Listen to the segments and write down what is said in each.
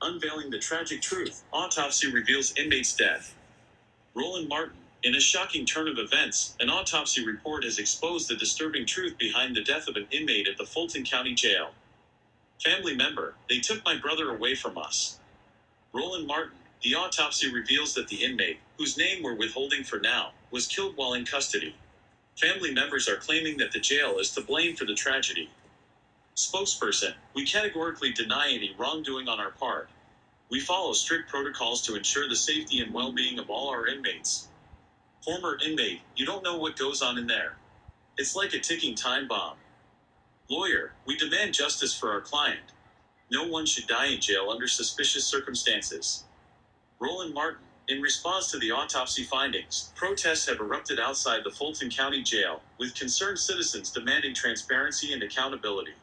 Unveiling the Tragic Truth. Autopsy reveals inmate's death. Roland Martin. In a shocking turn of events, an autopsy report has exposed the disturbing truth behind the death of an inmate at the Fulton County Jail. Family member, they took my brother away from us. Roland Martin. The autopsy reveals that the inmate, whose name we're withholding for now, was killed while in custody. Family members are claiming that the jail is to blame for the tragedy. Spokesperson, we categorically deny any wrongdoing on our part. We follow strict protocols to ensure the safety and well-being of all our inmates. Former inmate, you don't know what goes on in there. It's like a ticking time bomb. Lawyer, we demand justice for our client. No one should die in jail under suspicious circumstances. Roland Martin. In response to the autopsy findings, protests have erupted outside the Fulton County Jail, with concerned citizens demanding transparency and accountability.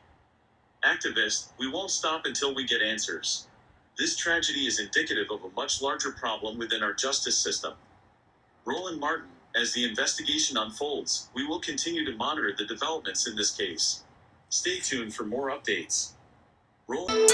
Activist, we won't stop until we get answers. This tragedy is indicative of a much larger problem within our justice system. Roland Martin. As the investigation unfolds, we will continue to monitor the developments in this case. Stay tuned for more updates. Roland